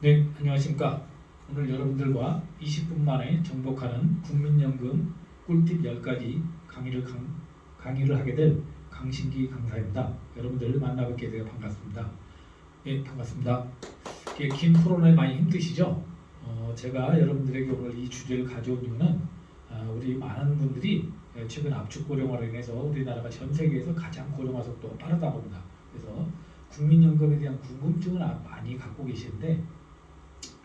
네, 안녕하십니까. 오늘 여러분들과 20분 만에 정복하는 국민연금 꿀팁 10가지 강의를 하게 될 강신기 강사입니다. 여러분들을 만나뵙게 되어 반갑습니다. 예, 반갑습니다. 긴 코로나에 많이 힘드시죠? 제가 여러분들에게 오늘 이 주제를 가져온 이유는 우리 많은 분들이 최근 압축 고령화로 인해서 우리나라가 전 세계에서 가장 고령화 속도가 빠르다고 합니다. 그래서 국민연금에 대한 궁금증을 많이 갖고 계시는데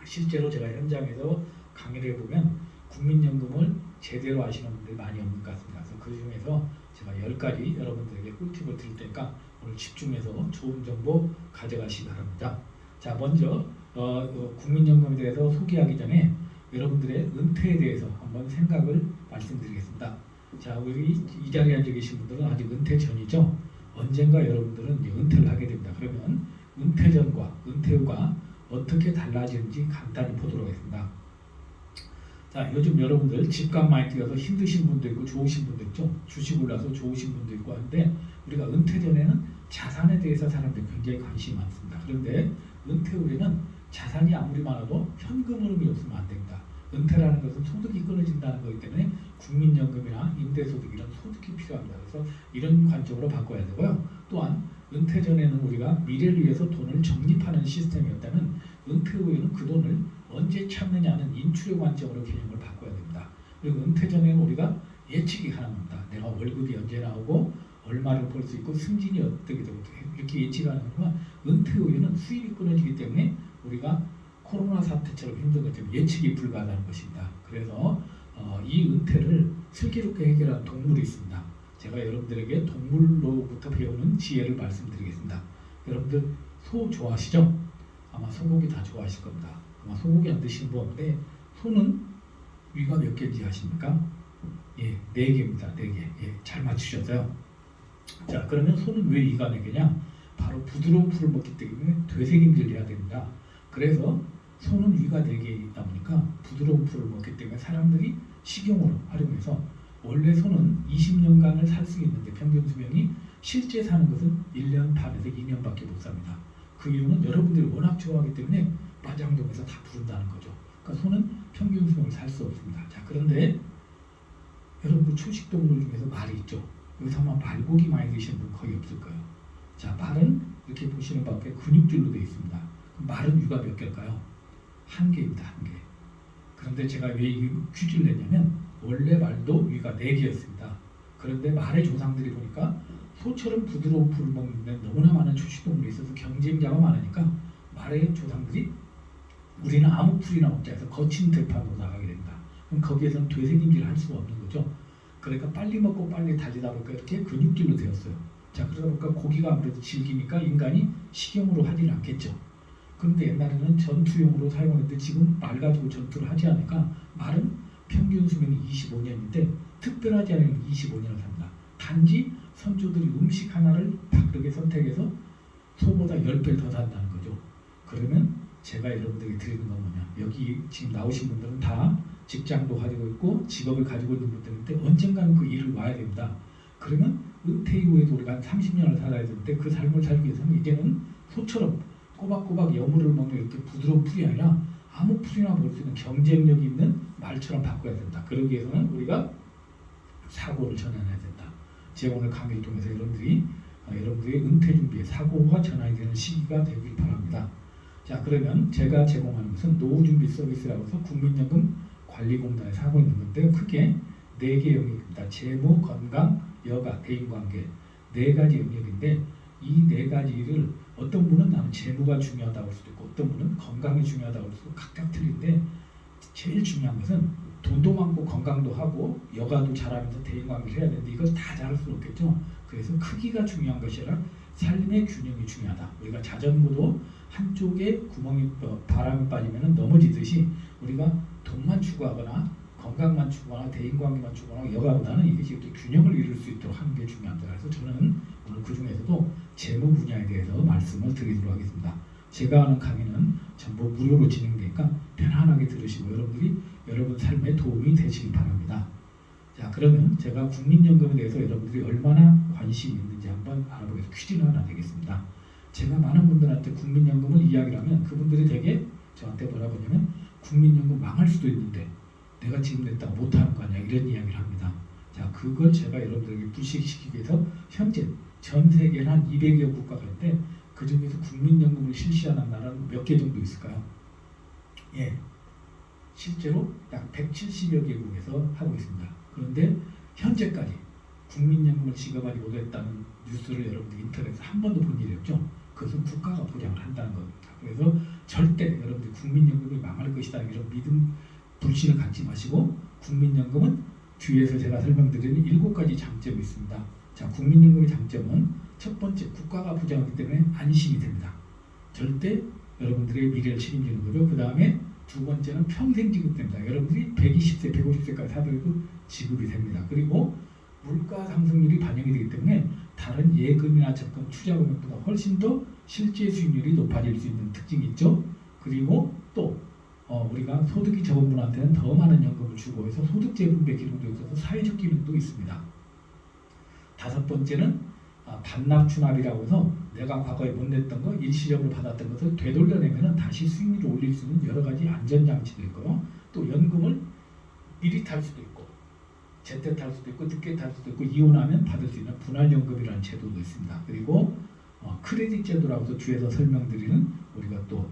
실제로 제가 현장에서 강의를 해보면 국민연금을 제대로 아시는 분들이 많이 없는 것 같습니다. 그래서 그 중에서 제가 10가지 여러분들에게 꿀팁을 드릴 테니까 오늘 집중해서 좋은 정보 가져가시기 바랍니다. 자, 먼저 국민연금에 대해서 소개하기 전에 여러분들의 은퇴에 대해서 한번 생각을 말씀드리겠습니다. 자, 우리 이 자리에 앉아 계신 분들은 아직 은퇴 전이죠. 언젠가 여러분들은 이제 은퇴를 하게 됩니다. 그러면 은퇴 전과 은퇴 후가 어떻게 달라지는지 간단히 보도록 하겠습니다. 자, 요즘 여러분들 집값 많이 뛰어서 힘드신 분도 있고 좋으신 분도 있죠. 주식 올라서 좋으신 분도 있고 하는데 우리가 은퇴 전에는 자산에 대해서 사람들이 굉장히 관심이 많습니다. 그런데 은퇴 후에는 자산이 아무리 많아도 현금 흐름이 없으면 안 됩니다. 은퇴라는 것은 소득이 끊어진다는 거기 때문에 국민연금이나 임대소득 이런 소득이 필요합니다. 그래서 이런 관점으로 바꿔야 되고요. 또한 은퇴 전에는 우리가 미래를 위해서 돈을 적립하는 시스템이었다면 은퇴 후에는 그 돈을 언제 찾느냐는 인출의 관점으로 개념을 바꿔야 됩니다. 그리고 은퇴 전에는 우리가 예측이 가능합니다. 내가 월급이 언제 나오고 얼마를 벌 수 있고 승진이 어떻게 되고 이렇게 예측이 가능하지만 은퇴 후에는 수입이 끊어지기 때문에 우리가 코로나 사태처럼 힘든 것처럼 예측이 불가하다는 것입니다. 그래서 이 은퇴를 슬기롭게 해결한 동물이 있습니다. 제가 여러분들에게 동물로부터 배우는 지혜를 말씀드리겠습니다. 여러분들 소 좋아하시죠? 아마 소고기 다 좋아하실 겁니다. 아마 소고기 안 드시는 분 없는데 소는 위가 몇 개인지 아십니까? 예, 4개입니다. 4개. 예, 잘 맞추셨어요. 자, 그러면 소는 왜 위가 4개냐? 바로 부드러운 풀을 먹기 때문에 되새김질을 해야 됩니다. 그래서 소는 위가 4개 있다 보니까 부드러운 풀을 먹기 때문에 사람들이 식용으로 활용해서 원래 소는 20년간을 살 수 있는데 평균 수명이 실제 사는 것은 1년 반에서 2년밖에 못 삽니다. 그 이유는 여러분들이 워낙 좋아하기 때문에 마장동에서 다 부른다는 거죠. 그러니까 소는 평균 수명을 살 수 없습니다. 자, 그런데 여러분들 초식동물 중에서 말이 있죠. 여기서 아마 말고기 많이 드시는 분 거의 없을 거예요. 자, 말은 이렇게 보시는 바에 근육질로 되어 있습니다. 말은 위가 몇 개일까요? 1개입니다. 1개. 그런데 제가 왜 이 퀴즈를 냈냐면 원래 말도 위가 4개였습니다. 그런데 말의 조상들이 보니까 소처럼 부드러운 풀을 먹는데 너무나 많은 초식동물이 있어서 경쟁자가 많으니까 말의 조상들이 우리는 아무 풀이나 먹자 해서 거친 들판으로 나가게 됩니다. 그럼 거기에서는 되새김질을 할 수가 없는 거죠. 그러니까 빨리 먹고 빨리 달리다 보니까 이렇게 근육질로 되었어요. 자, 그러다 보니까 고기가 아무래도 질기니까 인간이 식용으로 하지는 않겠죠. 그런데 옛날에는 전투용으로 사용했는데 지금 말 가지고 전투를 하지 않으니까 말은 평균 수명이 25년인데 특별하지 않으면 25년을 삽니다. 단지 선조들이 음식 하나를 다르게 선택해서 소보다 10배를 더 산다는 거죠. 그러면 제가 여러분들에게 드리는 건 뭐냐, 여기 지금 나오신 분들은 다 직장도 가지고 있고 직업을 가지고 있는 분들인데 언젠가는 그 일을 와야 됩니다. 그러면 은퇴 이후에도 우리가 한 30년을 살아야 되는데 그 삶을 살기 위해서는 이제는 소처럼 꼬박꼬박 여물을 먹는 이렇게 부드러운 풀이 아니라 아무 풀이나 먹을 수 있는 경쟁력 있는 말처럼 바꿔야 된다. 그러기 위해서는 우리가 사고를 전환해야 된다. 제가 오늘 강의를 통해서 여러분들의 은퇴 준비에 사고가 전환이 되는 시기가 되길 바랍니다. 자, 그러면 제가 제공하는 것은 노후 준비 서비스라고 해서 국민연금 관리공단에서 하고 있는 건데요. 크게 4개 영역입니다. 재무, 건강, 여가, 대인관계 4가지 영역인데 이 4가지를 어떤 분은 나는 재무가 중요하다고 할 수도 있고 어떤 분은 건강이 중요하다고 할 수도 있고 각각 틀린데 제일 중요한 것은 돈도 많고 건강도 하고 여가도 잘하면서 대인관계를 해야 되는데 이걸 다 잘할 수는 없겠죠. 그래서 크기가 중요한 것이 아니라 삶의 균형이 중요하다. 우리가 자전거도 한쪽에 구멍이 바람이 빠지면 넘어지듯이 우리가 돈만 추구하거나 건강만 추구하거나 대인관계만 추구하거나 여가보다는 이것이 이렇게 균형을 이룰 수 있도록 하는 게 중요합니다. 그래서 저는 오늘 그 중에서도 재무 분야에 대해서 말씀을 드리도록 하겠습니다. 제가 하는 강의는 전부 무료로 진행되니까 편안하게 들으시고 여러분 삶에 도움이 되시길 바랍니다. 자, 그러면 제가 국민연금에 대해서 여러분들이 얼마나 관심이 있는지 한번 알아보겠습니다. 퀴즈는 하나 되겠습니다. 제가 많은 분들한테 국민연금을 이야기를 하면 그분들이 되게 저한테 뭐라고 하냐면 국민연금 망할 수도 있는데 내가 지금 냈다고 못하는 거 아니야 이런 이야기를 합니다. 자, 그걸 제가 여러분들에게 불식시키기 위해서 현재 전 세계에 한 200여 국가가 있는데 그 중에서 국민연금을 실시하는 나라는 몇 개 정도 있을까요? 예, 실제로 약 170여 개국에서 하고 있습니다. 그런데 현재까지 국민연금을 지급하지 못했다는 뉴스를 여러분들 인터넷에서 한 번도 본 일이 없죠. 그것은 국가가 보장을 한다는 겁니다. 그래서 절대 여러분들 국민연금이 망할 것이다 이런 믿음 불신을 갖지 마시고 국민연금은 뒤에서 제가 설명드리는 7가지 장점이 있습니다. 자, 국민연금의 장점은 첫 번째 국가가 보장하기 때문에 안심이 됩니다. 절대 여러분들의 미래를 책임지는 거죠. 그 다음에 두 번째는 평생 지급됩니다. 여러분들이 120세, 150세까지 살더라도 지급이 됩니다. 그리고 물가 상승률이 반영이 되기 때문에 다른 예금이나 적금, 투자금액보다 훨씬 더 실제 수익률이 높아질 수 있는 특징이 있죠. 그리고 또 우리가 소득이 적은 분한테는 더 많은 연금을 주고 해서 소득 재분배 기능도 있어서 사회적 기능도 있습니다. 다섯 번째는 반납추납이라고 해서 내가 과거에 못 냈던 거 일시적으로 받았던 것을 되돌려내면 다시 수익률을 올릴 수 있는 여러 가지 안전장치도 있고요. 또 연금을 미리 탈 수도 있고 제때 탈 수도 있고 늦게 탈 수도 있고 이혼하면 받을 수 있는 분할연금이라는 제도도 있습니다. 그리고 크레딧 제도라고 해서 뒤에서 설명드리는 우리가 또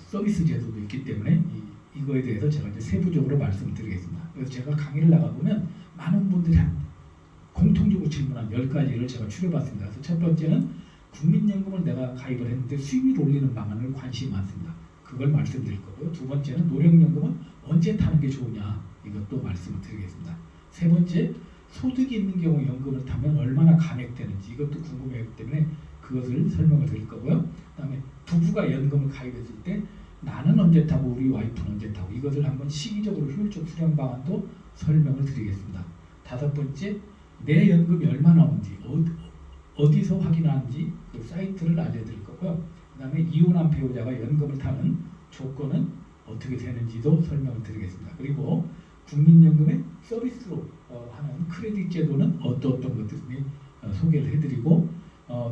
서비스 제도도 있기 때문에 이거에 대해서 제가 이제 세부적으로 말씀드리겠습니다. 그래서 제가 강의를 나가보면 많은 분들이 공통적으로 질문한 10가지를 제가 추려봤습니다. 그래서 첫 번째는 국민연금을 내가 가입을 했는데 수익을 올리는 방안을 관심이 많습니다. 그걸 말씀드릴 거고요. 두 번째는 노령연금은 언제 타는 게 좋으냐 이것도 말씀을 드리겠습니다. 세 번째, 소득이 있는 경우 연금을 타면 얼마나 감액되는지 이것도 궁금해하기 때문에 그것을 설명을 드릴 거고요. 그 다음에 부부가 연금을 가입했을 때 나는 언제 타고 우리 와이프는 언제 타고 이것을 한번 시기적으로 효율적 수령 방안도 설명을 드리겠습니다. 다섯 번째, 내 연금이 얼마나 오는지 어디서 확인하는지 그 사이트를 알려드릴 거고요. 그 다음에 이혼한 배우자가 연금을 타는 조건은 어떻게 되는지도 설명을 드리겠습니다. 그리고 국민연금의 서비스로 하는 크레딧 제도는 어떤 것들이 소개를 해드리고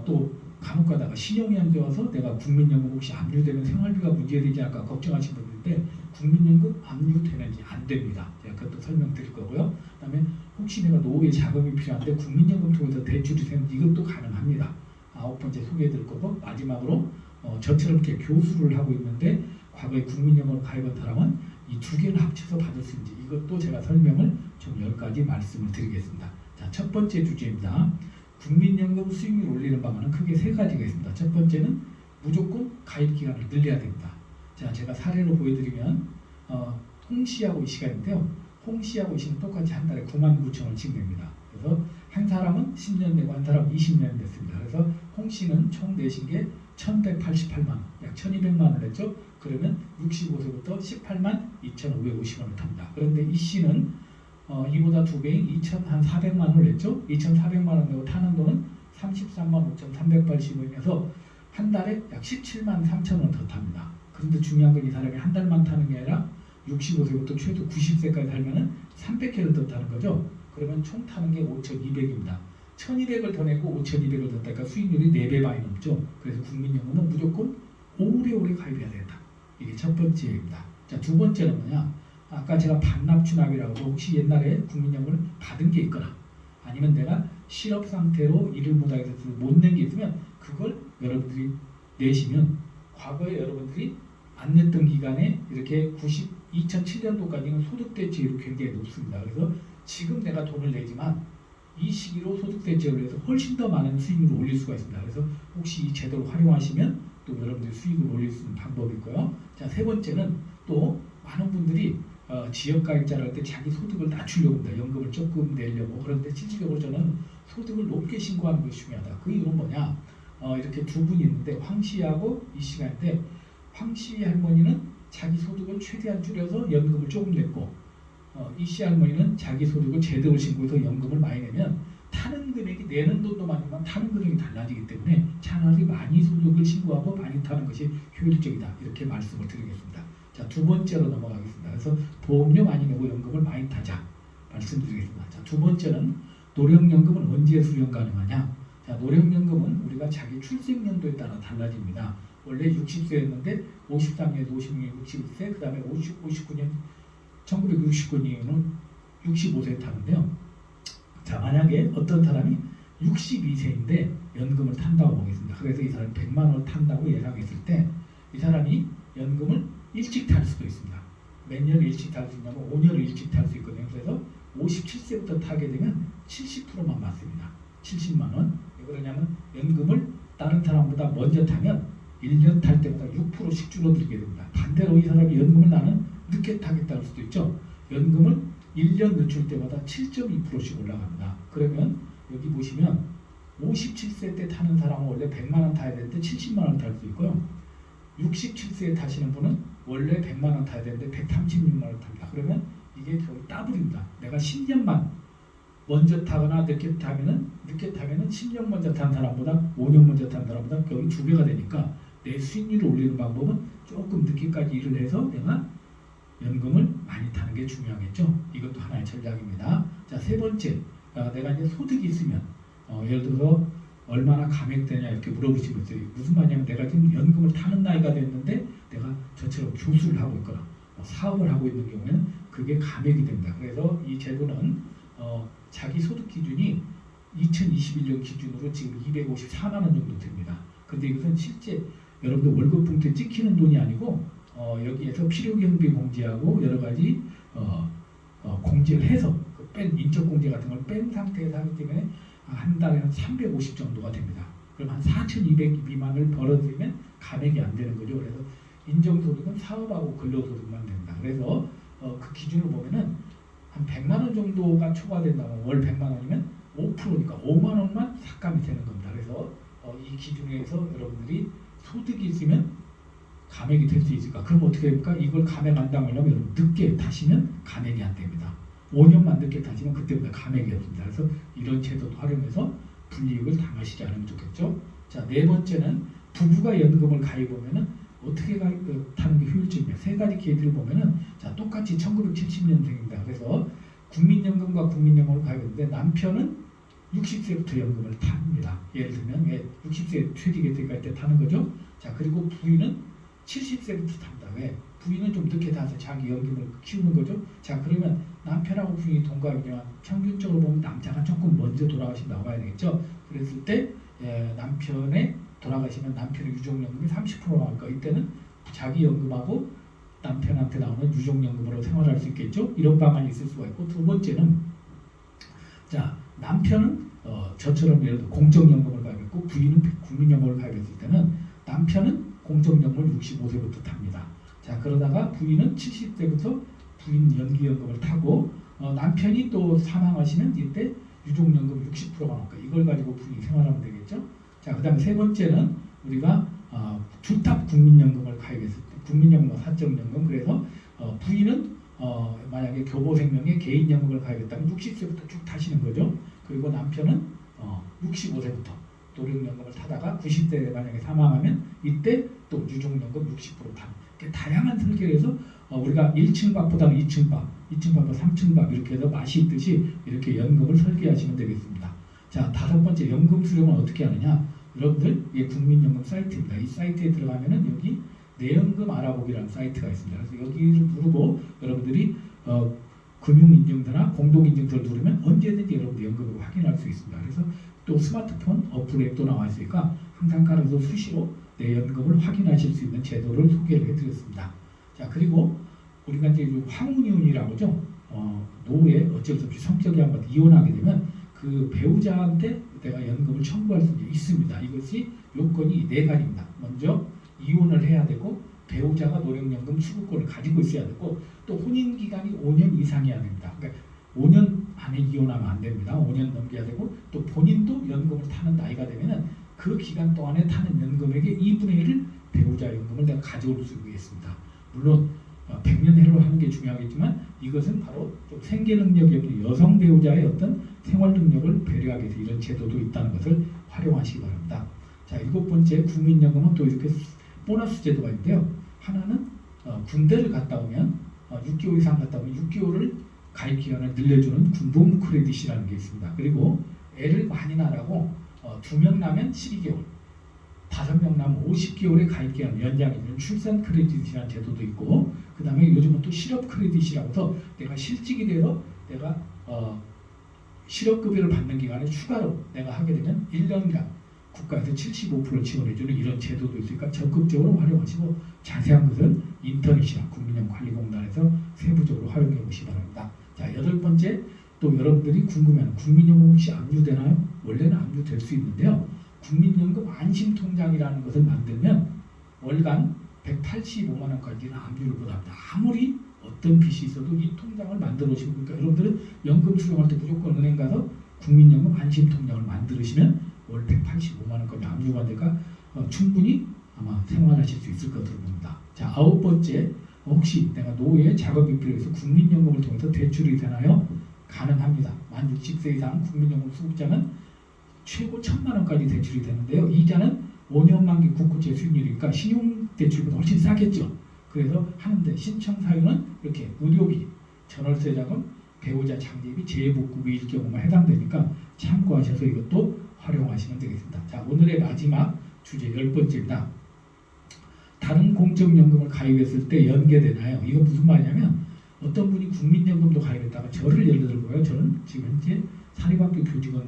또 간혹 가다가 신용이 안 좋아서 내가 국민연금 혹시 압류되면 생활비가 문제되지 않을까 걱정하시는 분들인데 국민연금 압류되는지 안 됩니다. 제가 그것도 설명드릴 거고요. 그 다음에 혹시 내가 노후에 자금이 필요한데 국민연금 통해서 대출이 되는지 이것도 가능합니다. 9번째 소개해드릴 거고 마지막으로 저처럼 이렇게 교수를 하고 있는데 과거에 국민연금을 가입한 사람은 이 두 개를 합쳐서 받을 수 있는지 이것도 제가 설명을 총 10가지 말씀을 드리겠습니다. 자, 첫 번째 주제입니다. 국민연금 수익률 올리는 방안은 크게 3가지가 있습니다. 첫 번째는 무조건 가입 기간을 늘려야 됩니다. 자, 제가 사례로 보여드리면 홍씨하고 이씨가 있는데요. 홍씨하고 이씨는 똑같이 한 달에 99,000원씩 냅니다. 그래서 한 사람은 10년 내고 한 사람은 20년 냈습니다. 그래서 홍씨는 총 내신 게 1,188만 원, 약 1,200만 원을 냈죠. 그러면 65세부터 18만 2,550원을 탑니다. 그런데 이씨는 이보다 2배인 2,400만 원을 냈죠. 2,400만 원 내고 타는 돈은 33만 5,380원이어서 한 달에 약 17만 3천 원 더 탑니다. 그런데 중요한 건 이 사람이 한 달만 타는 게 아니라 65세부터 최소 90세까지 살면은 300km 더 타는 거죠. 그러면 총 타는 게 5,200입니다. 1,200을 더 내고 5,200을 더 타니까 수익률이 4배 많이 넘죠. 그래서 국민연금은 무조건 오래오래 가입해야 된다. 이게 첫 번째입니다. 자, 두 번째는 뭐냐? 아까 제가 반납추납이라고 혹시 옛날에 국민연금을 받은 게 있거나 아니면 내가 실업 상태로 일을 못하게 돼서 못 낸 게 있으면 그걸 여러분들이 내시면 과거에 여러분들이 안 냈던 기간에 이렇게 2007년도까지는 소득대체율이 굉장히 높습니다. 그래서 지금 내가 돈을 내지만 이 시기로 소득대체율을 해서 훨씬 더 많은 수익률을 올릴 수가 있습니다. 그래서 혹시 이 제도를 활용하시면 또 여러분들이 수익을 올릴 수 있는 방법이 있고요. 자, 세 번째는 또 많은 분들이 지역가입자를 할 때 자기 소득을 낮추려고 합니다. 연금을 조금 내려고. 그런데 실질적으로 저는 소득을 높게 신고하는 것이 중요하다. 그 이유는 뭐냐? 이렇게 두 분이 있는데 황 씨하고 이 씨가 있는데 황 씨 할머니는 자기 소득을 최대한 줄여서 연금을 조금 냈고 이 씨 할머니는 자기 소득을 제대로 신고해서 연금을 많이 내면 타는 금액이 내는 돈도 많지만 타는 금액이 달라지기 때문에 차라리 많이 소득을 신고하고 많이 타는 것이 효율적이다. 이렇게 말씀을 드리겠습니다. 자, 두 번째로 넘어가겠습니다. 그래서 보험료 많이 내고 연금을 많이 타자 말씀드리겠습니다. 자, 두 번째는 노령연금은 언제 수령 가능하냐? 자, 노령연금은 우리가 자기 출생연도에 따라 달라집니다. 원래 60세였는데 53년에서 56년 61세, 그 다음에 59년 1969년은 65세에 타는데요. 자, 만약에 어떤 사람이 62세인데 연금을 탄다고 보겠습니다. 그래서 이 사람이 100만 원을 탄다고 예상했을 때 이 사람이 연금을 일찍 탈 수도 있습니다. 몇 년을 일찍 탈 수 있냐면 5년을 일찍 탈 수 있거든요. 그래서 57세부터 타게 되면 70%만 맞습니다. 70만 원. 왜 그러냐면 연금을 다른 사람보다 먼저 타면 1년 탈 때마다 6%씩 줄어들게 됩니다. 반대로 이 사람이 연금을 나는 늦게 타겠다는 수도 있죠. 연금을 1년 늦출 때마다 7.2%씩 올라갑니다. 그러면 여기 보시면 57세 때 타는 사람은 원래 100만 원 타야 되는데 70만 원 탈 수 있고요. 67세에 타시는 분은 원래 100만 원 타야 되는데 136만 원 탑니다. 그러면 이게 거의 더블입니다. 내가 10년만 먼저 타거나 늦게 타면은 10년 먼저 탄 사람보다 5년 먼저 탄 사람보다 거의 2배가 되니까 내 수익률을 올리는 방법은 조금 늦게까지 일을 해서 내가 연금을 많이 타는 게 중요하겠죠. 이것도 하나의 전략입니다. 자, 세 번째, 내가 이제 소득이 있으면 예를 들어서 얼마나 감액되냐 이렇게 물어보시면 있어요. 무슨 말이냐면 내가 지금 연금을 타는 나이가 됐는데 내가 저처럼 교수를 하고 있거나 사업을 하고 있는 경우에는 그게 감액이 됩니다. 그래서 이 제도는 자기 소득 기준이 2021년 기준으로 지금 254만 원 정도 됩니다. 근데 이것은 실제 여러분들 월급 봉투에 찍히는 돈이 아니고 여기에서 필요경비 공제하고 여러 가지 공제를 해서 뺀 인적 공제 같은 걸 뺀 상태에서 하기 때문에 한 달에 한 350 정도가 됩니다. 그럼 한 4,200 미만을 벌어들이면 감액이 안 되는 거죠. 그래서 인정소득은 사업하고 근로소득만 됩니다. 그래서 그 기준을 보면은 한 100만 원 정도가 초과된다면 월 100만 원이면 5%니까 5만 원만 삭감이 되는 겁니다. 그래서 이 기준에서 여러분들이 소득이 있으면 감액이 될 수 있을까? 그럼 어떻게 됩니까? 이걸 감액 안 당하려면 여러분 늦게 타시면 감액이 안 됩니다. 5년만 늦게 타시면 그때부터 감액이 없습니다. 그래서 이런 제도도 활용해서 불이익을 당하시지 않으면 좋겠죠. 자, 네 번째는 부부가 연금을 가입하면은 어떻게 타는 게 효율적이냐. 세 가지 케이스를 보면은 자, 똑같이 1970년생입니다. 그래서 국민연금과 국민연금을 가입했는데 남편은 60세부터 연금을 탑니다. 예를 들면 60세 퇴직이 될 때 타는 거죠. 자, 그리고 부인은 70세부터 탑니다. 왜? 부인은 좀 늦게 타서 자기 연금을 키우는 거죠. 자, 그러면 남편하고 부인이 동갑이지만 평균적으로 보면 남자가 조금 먼저 돌아가시면 나와야 되겠죠. 그랬을 때 남편의 돌아가시면 남편의 유족연금이 30% 나올까. 이때는 자기 연금하고 남편한테 나오는 유족연금으로 생활할 수 있겠죠. 이런 방안이 있을 수가 있고, 두 번째는 자, 남편은 저처럼 예를 들어 공적연금을 가입했고 부인은 국민연금을 가입했을 때는 남편은 공적연금을 65세부터 탑니다. 자, 그러다가 부인은 70세부터 부인 연기연금을 타고 남편이 또 사망하시면 이때 유족연금 60%가 나올까. 이걸 가지고 부인이 생활하면 되겠죠. 자, 그 다음에 세 번째는 우리가 주탑 국민연금을 가입했을 때 국민연금과 사적연금. 그래서 부인은 만약에 교보생명에 개인연금을 가입했다면 60세부터 쭉 타시는 거죠. 그리고 남편은 65세부터 노령연금을 타다가 90세에 만약에 사망하면 이때 또 유족연금 60% 타. 다양한 설계를 해서 우리가 1층 밥보다는 2층 밥, 2층 밥보다 3층 밥 이렇게 해서 맛이 있듯이 이렇게 연금을 설계하시면 되겠습니다. 자, 다섯 번째 연금 수령은 어떻게 하느냐. 여러분들 이게 국민연금 사이트입니다. 이 사이트에 들어가면은 여기 내연금 알아보기라는 사이트가 있습니다. 그래서 여기를 누르고 여러분들이 금융인증서나 공동인증서를 누르면 언제든지 여러분들 연금을 확인할 수 있습니다. 그래서 또 스마트폰 어플 앱도 나와 있으니까 항상 깔아서 수시로 내 연금을 확인하실 수 있는 제도를 소개를 해드렸습니다. 자, 그리고 우리가 이제 황혼이혼이라고 하죠. 노후에 어쩔 수 없이 성적이 한번 이혼하게 되면 그 배우자한테 내가 연금을 청구할 수 있습니다. 이것이 요건이 네 가지입니다. 먼저 이혼을 해야 되고 배우자가 노령연금 수급권을 가지고 있어야 되고 또 혼인 기간이 5년 이상이어야 됩니다. 그러니까 5년 안에 이혼하면 안 됩니다. 5년 넘겨야 되고 또 본인도 연금을 타는 나이가 되면은 그 기간 동안에 타는 연금액의 2분의 1을 배우자 연금을 내가 가져올 수 있습니다. 물론 100년해로 하는 게 중요하겠지만 이것은 바로 좀 생계 능력이 없는 여성 배우자의 어떤 생활 능력을 배려하기 위해서 이런 제도도 있다는 것을 활용하시기 바랍니다. 자, 일곱 번째 국민연금은 또 이렇게 보너스 제도가 있는데요. 하나는 군대를 갔다 오면 6개월 이상 갔다 오면 6개월을 가입 기간을 늘려주는 군복무 크레딧이라는 게 있습니다. 그리고 애를 많이 낳으라고 2명 나면 12개월, 5명 나면 50개월의 가입 기간 연장해주는 출산 크레딧이라는 제도도 있고, 그 다음에 요즘은 또 실업 크레딧이라고 해서 내가 실직이 되어 내가 실업급여를 받는 기간에 추가로 내가 하게 되면 1년간 국가에서 75%를 지원해주는 이런 제도도 있으니까 적극적으로 활용하시고, 자세한 것은 인터넷이나 국민연금관리공단에서 세부적으로 활용해 보시기 바랍니다. 자, 8번째, 또 여러분들이 궁금해하는 국민연금 혹시 압류되나요? 원래는 압류될 수 있는데요. 국민연금 안심통장이라는 것을 만들면 월간 185만 원까지는 압류를 못합니다. 아무리 어떤 빚이 있어도 이 통장을 만들어 오시고, 그러니까 여러분들은 연금 수령할 때 무조건 은행 가서 국민연금 안심통장을 만드시면 월 185만 원까지 압류가 되니까 충분히 아마 생활하실 수 있을 것으로 봅니다. 자, 9번째, 혹시 내가 노후에 작업이 필요해서 국민연금을 통해서 대출이 되나요? 가능합니다. 만 60세 이상 국민연금 수급자는 최고 1,000만 원까지 대출이 되는데요. 이자는 5년 만기 국고채 수익률이니까 신용대출보다 훨씬 싸겠죠. 그래서 하는데 신청 사유는 이렇게 의료비, 전월세 자금, 배우자 장제비, 재복구비일 경우만 해당되니까 참고하셔서 이것도 활용하시면 되겠습니다. 자, 오늘의 마지막 주제 10번째입니다. 다른 공적연금을 가입했을 때 연계되나요? 이거 무슨 말이냐면, 어떤 분이 국민연금도 가입했다가 저를 예를 들고요. 저는 지금 현재 사립학교 교직원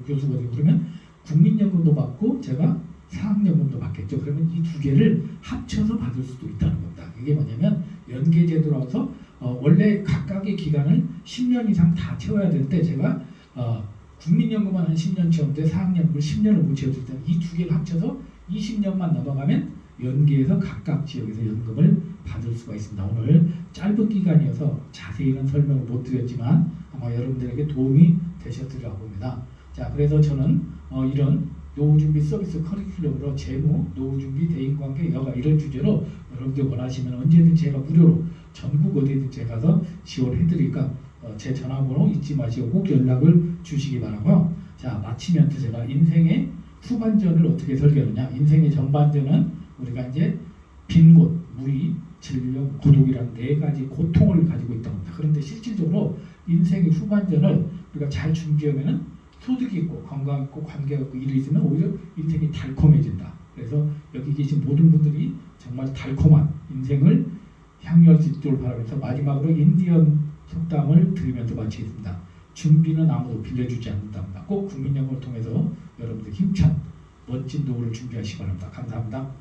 교수거든요. 그러면 국민연금도 받고 제가 사학연금도 받겠죠. 그러면 이 두 개를 합쳐서 받을 수도 있다는 겁니다. 이게 뭐냐면 연계제도라서 원래 각각의 기간을 10년 이상 다 채워야 될 때 제가 국민연금은 한 10년 채웠는데 사학연금을 10년을 못 채웠을 때는 이 두 개를 합쳐서 20년만 넘어가면 연계해서 각각 지역에서 연금을 받을 수가 있습니다. 오늘 짧은 기간이어서 자세히는 설명을 못 드렸지만 아마 여러분들에게 도움이 되셨으리라고 봅니다. 자, 그래서 저는 이런 노후준비 서비스 커리큘럼으로 재무, 노후준비, 대인관계, 여가 이런 주제로 여러분들 원하시면 언제든지 제가 무료로 전국 어디든지 가서 지원해드리니까 제 전화번호 잊지 마시고 꼭 연락을 주시기 바라고요. 자, 마치면서 제가 인생의 후반전을 어떻게 설계하느냐. 인생의 전반전은 우리가 이제 빈곤, 무의, 질병, 고독이라는 4가지 고통을 가지고 있다고 합니다. 그런데 실질적으로 인생의 후반전을 우리가 잘 준비하면은 소득이 있고 건강 있고 관계가 있고 일이 있으면 오히려 인생이 달콤해진다. 그래서 여기 계신 모든 분들이 정말 달콤한 인생을 향유할 수 있도록 바라면서 마지막으로 인디언 속담을 들으면서 마치겠습니다. 준비는 아무도 빌려주지 않는답니다. 꼭 국민연금을 통해서 여러분들 힘찬 멋진 노후를 준비하시기 바랍니다. 감사합니다.